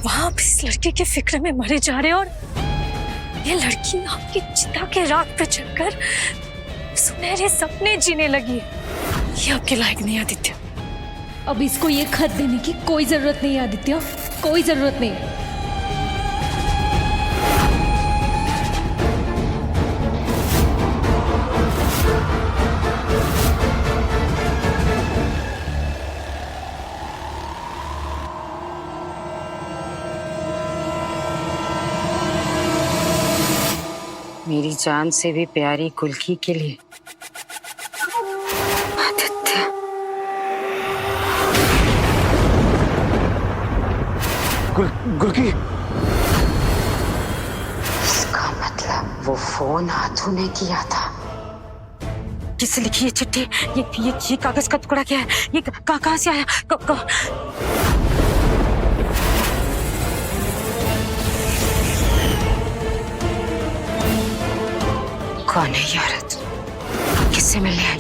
वहां आप इस लड़के के फिक्र में मरे जा रहे हो और ये लड़की आपकी चिता के राख पे चढ़कर सुनहरे सपने जीने लगी है। ये आपके लायक नहीं आदित्य। अब इसको ये खत देने की कोई जरूरत नहीं है आदित्य, कोई जरूरत नहीं। मेरी जान से भी प्यारी कुल्की के लिए आदित्य। गुल्की, इसका मतलब वो फोन हाथों ने किया था। किससे लिखी ये चिट्ठी? ये कागज का टुकड़ा क्या है? ये कहाँ से आया? कौन है ये औरत? किससे मिलने आई?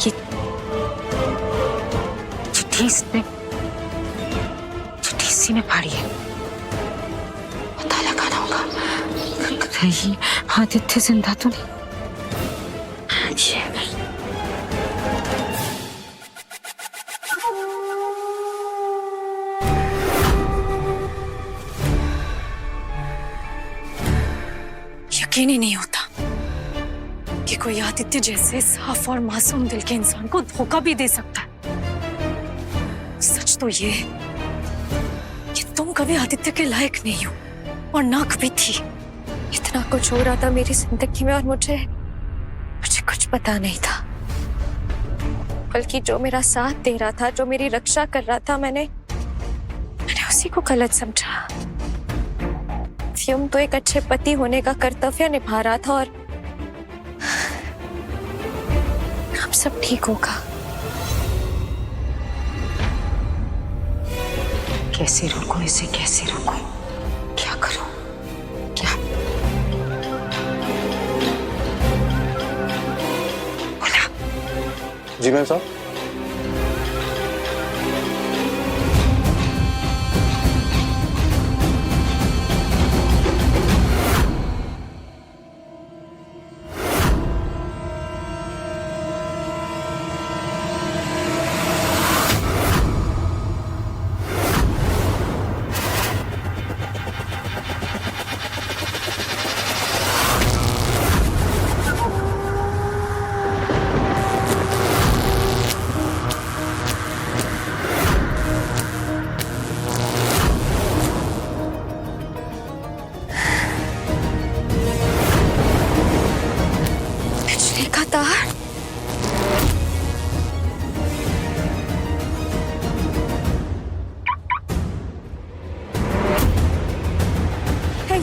ये चिट्ठी इसी ने फाड़ी है। पता लगाना होगा कहीं आदित्य जिंदा तो नहीं। यकीन ही नहीं होता कि कोई आदित्य जैसे साफ और मासूम दिल के इंसान को धोखा भी दे सकता है। सच तो ये कि तुम कभी आदित्य के लायक नहीं हो और ना कभी थी। इतना कुछ हो रहा था मेरी जिंदगी में और मुझे कुछ पता नहीं था। बल्कि जो मेरा साथ दे रहा था, जो मेरी रक्षा कर रहा था, मैंने उसी को गलत समझा। फ्यूम तो एक अच्छे पति होने का कर्तव्य निभा रहा था और अब सब ठीक होगा। कैसे रोकूं इसे? कैसे रोकूं? क्या करूं? क्या बोला? जी मैम साहब।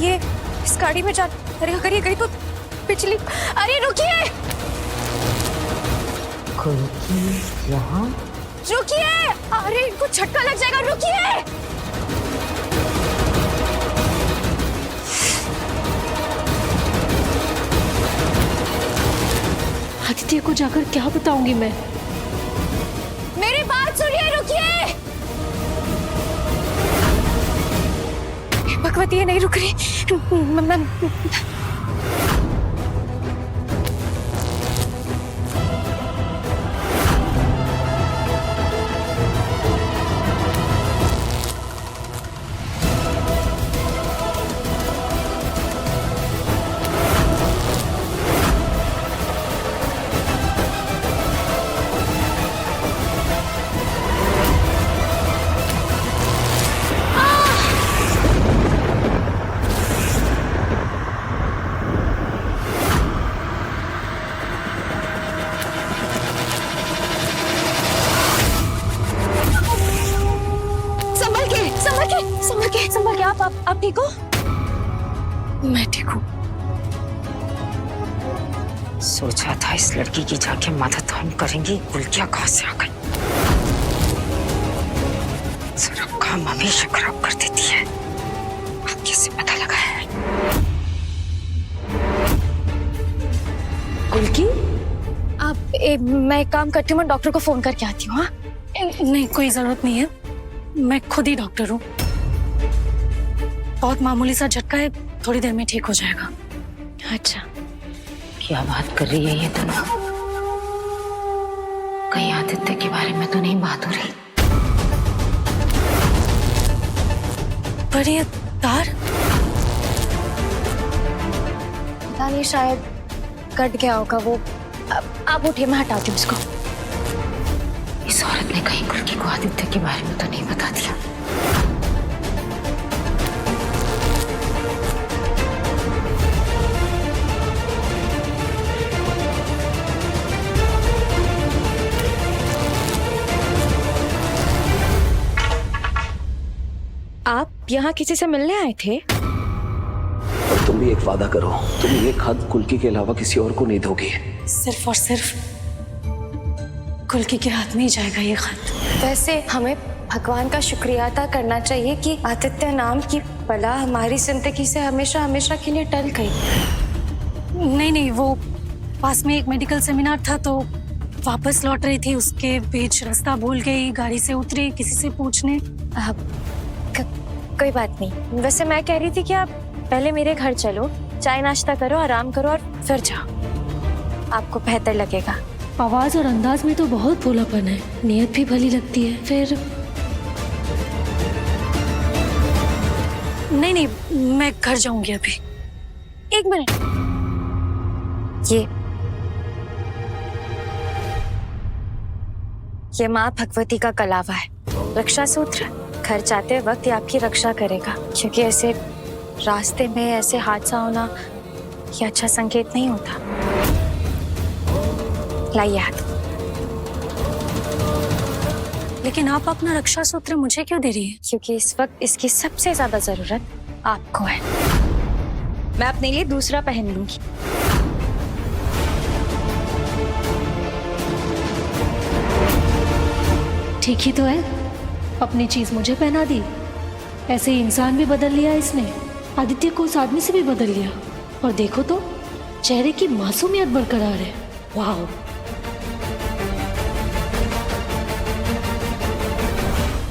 ये इस गाड़ी में जा। अरे अगर ये गई तो पिछली। अरे रुकिए, यहाँ रुकिए। अरे इनको झटका लग जाएगा, रुकिए। आदित्य को जाकर क्या बताऊंगी मैं? मेरी बात सुनिए, रुकिए। भगवती ये नहीं रुक रही। संभल के। आप ठीक हो? मैं ठीक हूँ। सोचा था इस लड़की की जाके मदद हम करेंगे। गुल्किया कहाँ से आ गई? सारा काम हमेशा खराब कर देती है। अब कैसे पता लगा है? गुल्की, मैं एक काम करती हूँ, मैं डॉक्टर को फोन करके आती हूँ। हाँ नहीं, कोई जरूरत नहीं है। मैं खुद ही डॉक्टर हूँ। बहुत मामूली सा झटका है, थोड़ी देर में ठीक हो जाएगा। अच्छा, क्या बात कर रही है ये दोनों? कहीं आदित्य के बारे में तो नहीं बात हो रही? पर ये तार पता नहीं, शायद कट गया होगा वो। आप उठिए, मैं हटाती हूँ इसको। इस औरत ने कहीं गुल्की को आदित्य के बारे में तो नहीं बता दिया? आप यहाँ किसी से मिलने आए थे? और तुम भी एक वादा करो, तुम ये खत कुल्की के अलावा किसी और को नहीं दोगी। सिर्फ और सिर्फ कुल्की के हाथ में ही जाएगा ये खत। वैसे हमें भगवान का शुक्रिया अदा करना चाहिए कि आदित्य नाम की बला हमारी जिंदगी से हमेशा हमेशा के लिए टल गई। नहीं नहीं, वो पास में एक मेडिकल सेमिनार था तो वापस लौट रही थी, उसके बीच रास्ता भूल गई, गाड़ी से उतरी किसी से पूछने। कोई बात नहीं। वैसे मैं कह रही थी कि आप पहले मेरे घर चलो, चाय नाश्ता करो, आराम करो और फिर जाओ, आपको बेहतर लगेगा। आवाज और अंदाज में तो बहुत भोलापन है, नियत भी भली लगती है। फिर नहीं नहीं, मैं घर जाऊंगी अभी। एक मिनट, ये माँ भगवती का कलावा है, रक्षा सूत्र। घर जाते वक्त ये आपकी रक्षा करेगा, क्योंकि ऐसे रास्ते में ऐसे हादसा होना ये अच्छा संकेत नहीं होता। लाइए हाथ। लेकिन आप अपना रक्षा सूत्र मुझे क्यों दे रही है? क्योंकि इस वक्त इसकी सबसे ज्यादा जरूरत आपको है। मैं अपने लिए दूसरा पहन लूंगी। ठीक ही तो है, अपनी चीज मुझे पहना दी। ऐसे ही इंसान भी बदल लिया इसने, आदित्य को उस आदमी से भी बदल लिया। और देखो तो चेहरे की मासूमियत बरकरार है। वाह!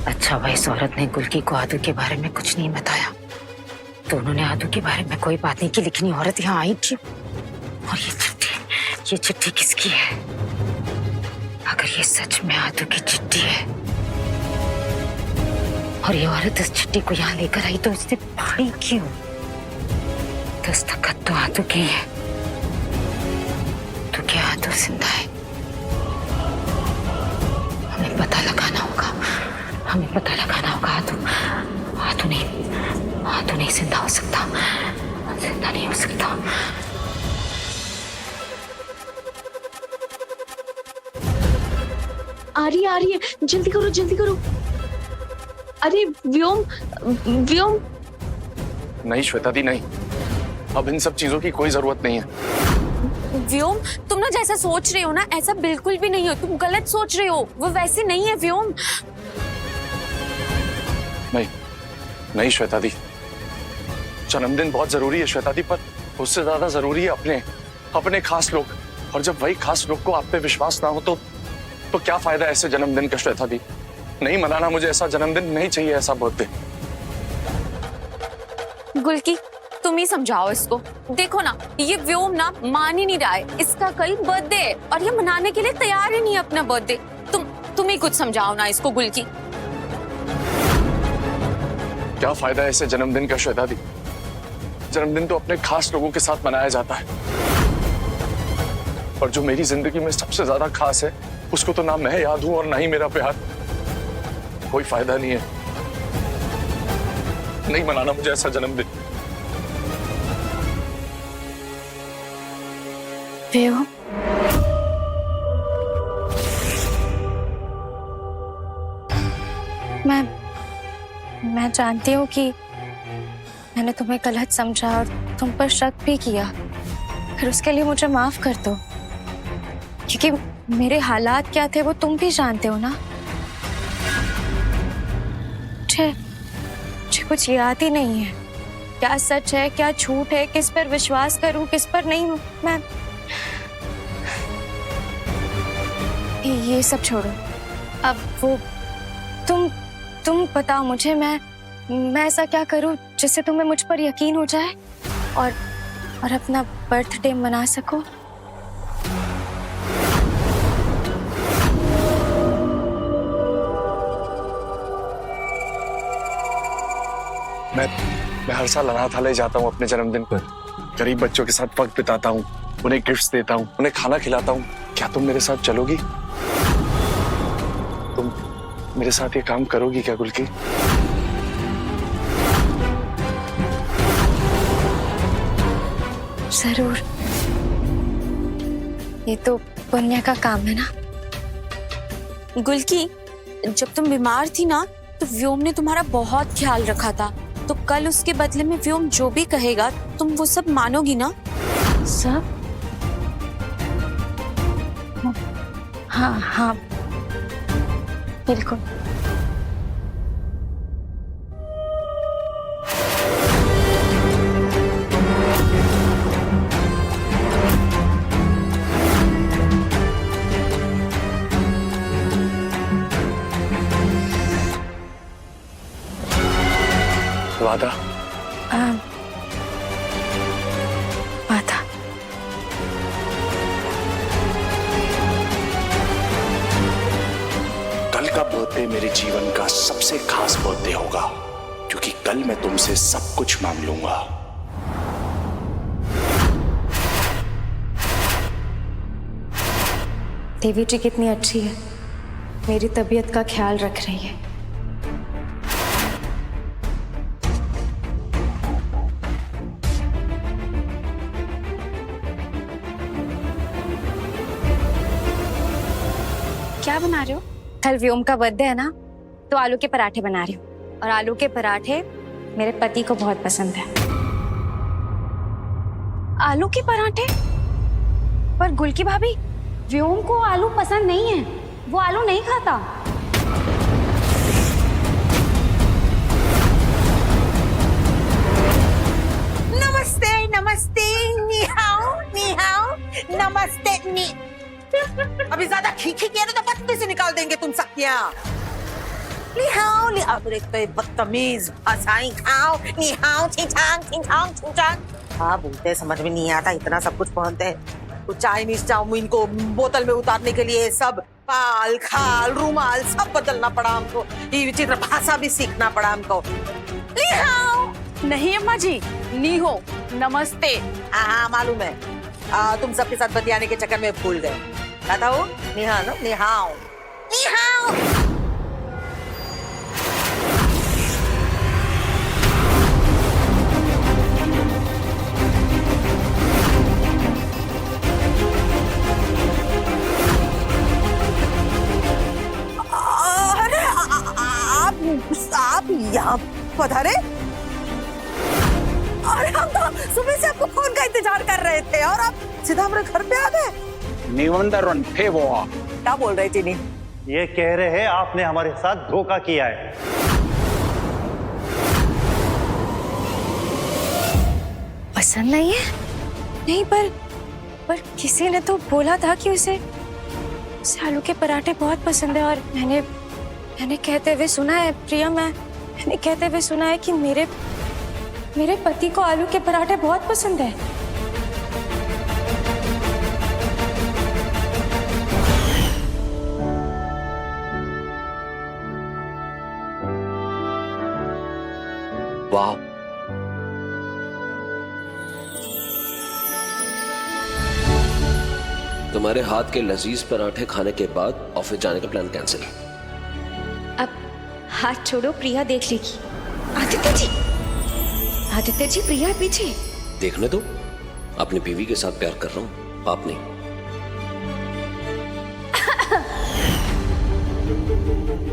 अच्छा हुआ इस औरत ने गुल्की को आदू के बारे में कुछ नहीं बताया, तो उन्होंने आदू के बारे में कोई बात नहीं की। लेकिन औरत यहाँ आई थी, और ये चिट्ठी किसकी है? अगर ये सच में आदू की चिट्ठी है और ये औरत इस चिट्ठी को यहाँ लेकर आई, तो उसने फाड़ी क्यों? दस्तखत तो आदू के है, तो क्या आदू जिंदा है? हमें पता लगाना होगा, हमें पता लगाना होगा। आदू नहीं जिंदा हो सकता, जिंदा नहीं हो सकता। आ रही है, जल्दी करो। अरे व्योम, नहीं श्वेता दी, नहीं, अब इन सब चीजों की कोई जरूरत नहीं है। व्योम, तुम ना जैसा सोच रहे हो ना, ऐसा बिल्कुल भी नहीं हो। तुम गलत सोच रहे हो, वो वैसे नहीं है व्योम। नहीं श्वेता दी, जन्मदिन बहुत जरूरी है श्वेता दी, पर उससे ज्यादा जरूरी है अपने खास लोग। और जब वही खास लोग को आप पे विश्वास ना हो तो क्या फायदा ऐसे जन्मदिन का श्वेता दी? नहीं मनाना मुझे ऐसा जन्मदिन, नहीं चाहिए ऐसा बर्थडे। गुल्की, तुम ही समझाओ इसको। देखो ना, ये व्योम ना मान ही नहीं रहा है। इसका कल बर्थडे है और ये मनाने के लिए तैयार ही नहीं है अपना बर्थडे। तुम ही कुछ समझाओ ना इसको गुल्की। क्या फायदा ऐसे जन्मदिन का श्वेता दी? जन्मदिन तो अपने खास लोगों के साथ मनाया जाता है, और जो मेरी जिंदगी में सबसे ज्यादा खास है उसको तो ना मैं याद हूं और ना ही मेरा प्यार। कोई फायदा नहीं है, नहीं मनाना मुझे ऐसा जन्मदिन। व्योम, मैं जानती हूँ कि मैंने तुम्हें गलत समझा और तुम पर शक भी किया, फिर उसके लिए मुझे माफ कर दो। क्योंकि मेरे हालात क्या थे वो तुम भी जानते हो ना। मुझे कुछ याद ही नहीं है, क्या सच है क्या झूठ है, किस पर विश्वास करूं किस पर नहीं। मैं ये सब छोड़ो। अब वो तुम तुम बताओ मुझे, मैं ऐसा क्या करूं जिससे तुम्हें मुझ पर यकीन हो जाए और अपना बर्थडे मना सको। मैं हर साल अनाथालय जाता हूँ अपने जन्मदिन पर, गरीब बच्चों के साथ वक्त बिताता हूँ, उन्हें गिफ्ट्स देता हूँ, उन्हें खाना खिलाता हूँ। क्या तुम मेरे साथ चलोगी? तुम मेरे साथ ये काम करोगी क्या गुल्की? जरूर। ये तो पुण्य का काम है ना। गुल्की, जब तुम बीमार थी ना तो व्योम ने तुम्हारा बहुत ख्याल रखा था, तो कल उसके बदले में व्योम जो भी कहेगा तुम वो सब मानोगी ना? सब? हाँ हाँ बिल्कुल। वादा? वादा। कल का बर्थडे मेरे जीवन का सबसे खास बर्थडे होगा, क्योंकि कल मैं तुमसे सब कुछ मांग लूंगा। देवी जी कितनी अच्छी है, मेरी तबीयत का ख्याल रख रही है। क्या बना रहे हो? कल व्योम का बर्थडे है ना, तो आलू के पराठे बना रही हूँ। और आलू के पराठे मेरे पति को बहुत पसंद है। आलू के पराठे? पर गुल्की भाभी, व्योम को आलू पसंद नहीं है, वो आलू नहीं खाता। नमस्ते नमस्ते, नी हाओ नमस्ते नी। अभी ज्यादा खींची किया ना तो पत्ते से निकाल देंगे तुम सकिया। नी हाओ तो बदतमीज भाषाएं खाओ। नी हाओ छिंछांग। हाँ बोलते समझ में नहीं आता, इतना सब कुछ पहनते हैं। तो चाइनीज चाउमीन को बोतल में उतारने के लिए सब पाल खाल रुमाल सब बदलना पड़ा हमको। ये विचित्र भाषा भी सीखना पड़ा हमको। नी हाओ। नहीं अम्मा जी, नी हो नमस्ते। हाँ मालूम है, तुम सबके साथ बतियाने के चक्कर में भूल गए। बताओ निहाओ निहाओ निहाओ। अरे आप यहाँ पधारे? अरे हम तो सुबह से आपको फोन का इंतजार कर रहे थे और आप सीधा हमारे घर पे आ गए। क्या बोल रही थी? ये कह रहे हैं आपने हमारे साथ धोखा किया है। पसंद नहीं है? नहीं, पर किसी ने तो बोला था कि उसे आलू के पराठे बहुत पसंद है। और मैंने कहते हुए सुना है प्रिया, मैंने कहते हुए सुना है कि मेरे पति को आलू के पराठे बहुत पसंद है। वाह, तुम्हारे हाथ के लजीज पराठे खाने के बाद ऑफिस जाने का प्लान कैंसिल। अब हाथ छोड़ो, प्रिया देख लेगी। आदित्य जी प्रिया पीछे। देखने दो, अपनी बीवी के साथ प्यार कर रहा हूं, आप नहीं।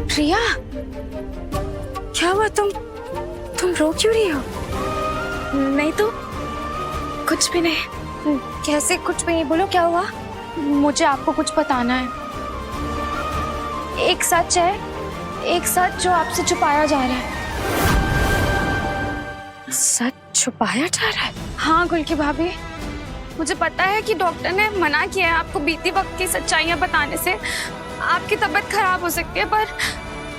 प्रिया, क्या हुआ? तुम रो क्यों रही हो? नहीं तो कुछ भी नहीं। कैसे कुछ भी नहीं? बोलो क्या हुआ? मुझे आपको कुछ बताना है। एक सच है, एक सच जो आपसे छुपाया जा रहा है। सच छुपाया जा रहा है? हाँ गुल्की भाभी, मुझे पता है कि डॉक्टर ने मना किया है आपको बीती वक्त की सच्चाइयां बताने से। आपकी तबीयत खराब हो सकती है,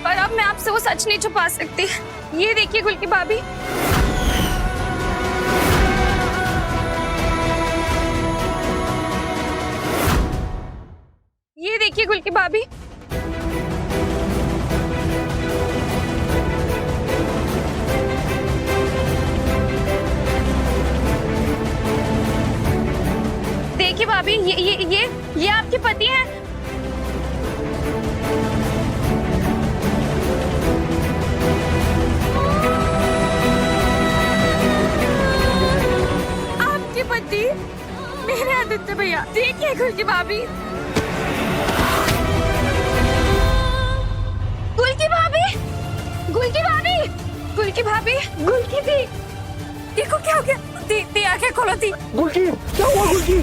पर अब मैं आपसे वो सच नहीं छुपा सकती। ये देखिए गुल्की भाभी, ये देखिए गुल्की भाभी। देखिए भाभी, ये आपके पति हैं। आपके पति मेरे आदित्य भैया। देखिए गुल्की भाभी, गुल्की भाभी, गुल्की भाभी, गुल्की भाभी, गुल्की दी, देखो क्या हो गया। दी आंखें खोलो दी। गुल्की, क्या हुआ गुल्की?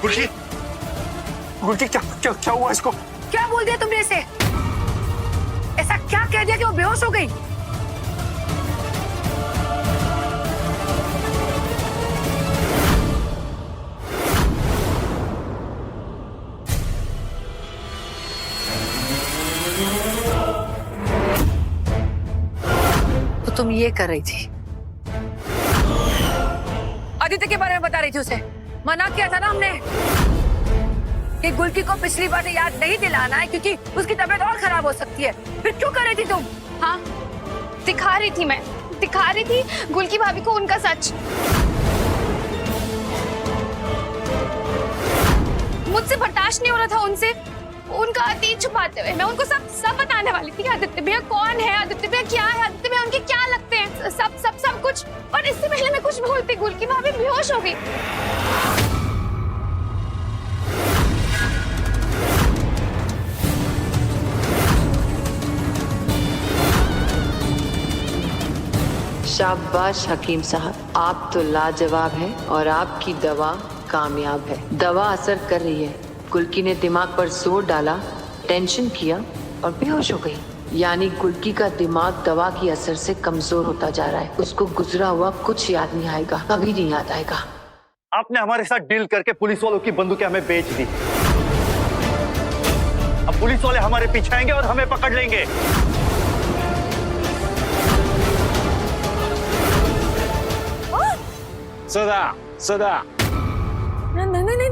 गुल्की, गुल्की क्या हुआ इसको? क्या बोल दिया तुमने इसे? ऐसा क्या कह दिया कि वो बेहोश हो गई? तो तुम ये कर रही थी, आदित्य के बारे में बता रही थी उसे। मना किया था ना हमने कि गुल्की को पिछली बातें याद नहीं दिलाना है क्योंकि उसकी तबीयत और खराब हो सकती है। फिर क्यों कर रही थी तुम? हाँ, दिखा रही थी गुल्की भाभी को उनका सच। मुझसे बर्दाश्त नहीं हो रहा था उनसे उनका अतीत छुपाते हुए। मैं उनको सब बताने वाली थी। आदित्य भैया कौन है, आदित्य भैया क्या है, आदित्य भैया उनके क्या लगते हैं, सब कुछ। और इससे पहले मैं कुछ बोलती, गुल्की भाभी बेहोश हो गई। शाबाश हकीम साहब, आप तो लाजवाब हैं और आपकी दवा कामयाब है। दवा असर कर रही है। गुल्की ने दिमाग पर जोर डाला, टेंशन किया और बेहोश हो गई। यानी गुल्की का दिमाग दवा की असर से कमजोर होता जा रहा है। उसको गुजरा हुआ कुछ याद नहीं आएगा, कभी नहीं याद आएगा। आपने हमारे साथ डील करके पुलिस वालों की बंदूकें हमें बेच दी। अब पुलिस वाले हमारे पीछे आएंगे और हमें पकड़ लेंगे। सदा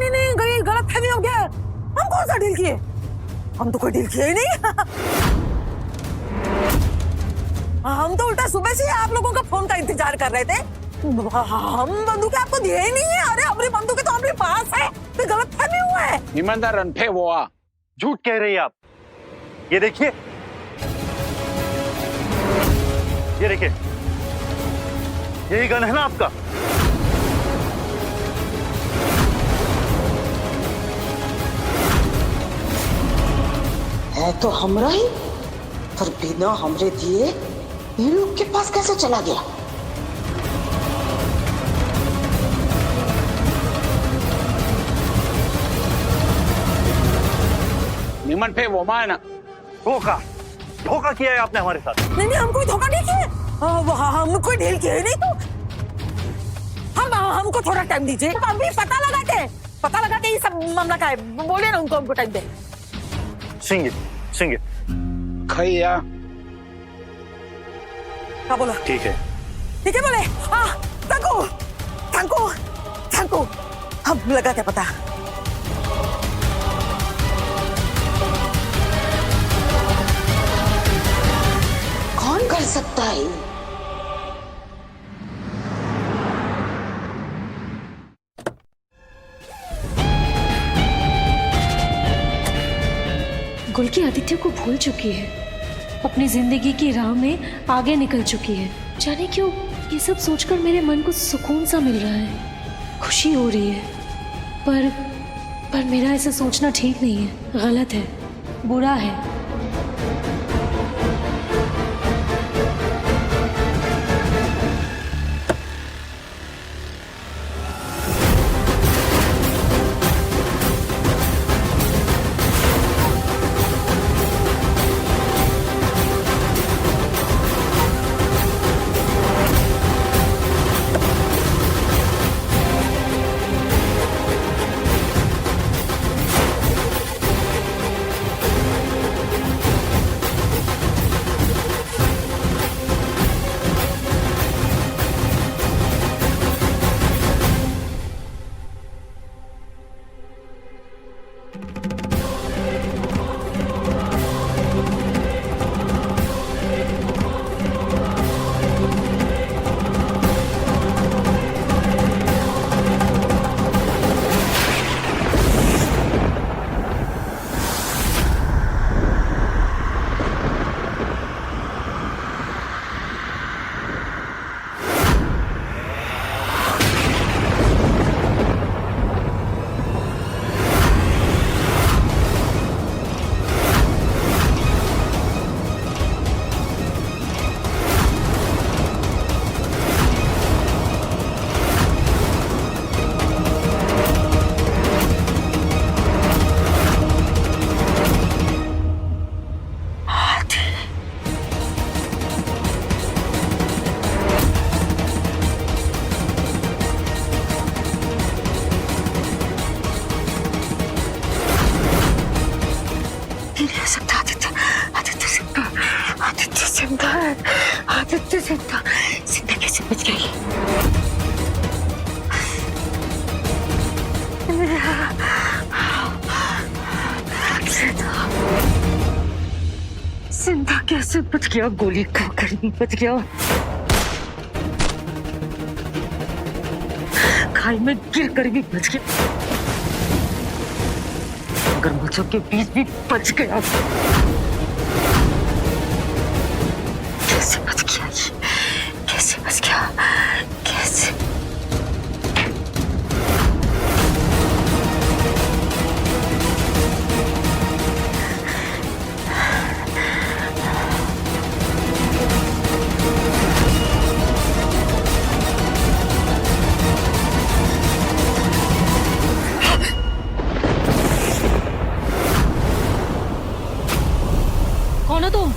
नहीं, गलत फहमी हो गया। हम कौन सा डील किए? हम तो कोई डील किए ही नहीं। हम तो उल्टा सुबह से आप लोगों का फोन का इंतजार कर रहे थे। हम बंदूकें आपको दिए ही नहीं है। अरे हमारी बंदूकें तो हमारे पास है। तो गलत फहमी हुआ है। ईमानदारन पे वो झूठ कह रही है आप। ये देखिए, यही गन है ना आपका? है तो हमरा ही, पर बिना हमरे दिए इन लोग के पास कैसे चला गया? निमन पे वो माना धोखा किया है आपने हमारे साथ। नहीं, हम कोई धोखा नहीं किया। हम कोई डील किए ही नहीं। तो हमको थोड़ा टाइम दीजिए। अभी पता लगाते ये सब मामला क्या है। बोले ना उनको, हमको टाइम दे। सिंह खैया क्या बोला? ठीक है बोले। Thank you. हम लगा क्या पता। कौन कर सकता है? गुल्की आदित्य को भूल चुकी है, अपनी जिंदगी की राह में आगे निकल चुकी है। जाने क्यों ये सब सोचकर मेरे मन को सुकून सा मिल रहा है, खुशी हो रही है। पर मेरा ऐसा सोचना ठीक नहीं है, गलत है, बुरा है। जिंदा है, आदित्य जिंदा, जिंदा कैसे बच गई? जिंदा कैसे बच गया? गोली खाकर भी बच गया, खाई में गिर कर भी बच गया, मगरमच्छों के बीच भी बच गया। कैसे बच गया ये? कैसे बच गया? कैसे? कौन हो तुम?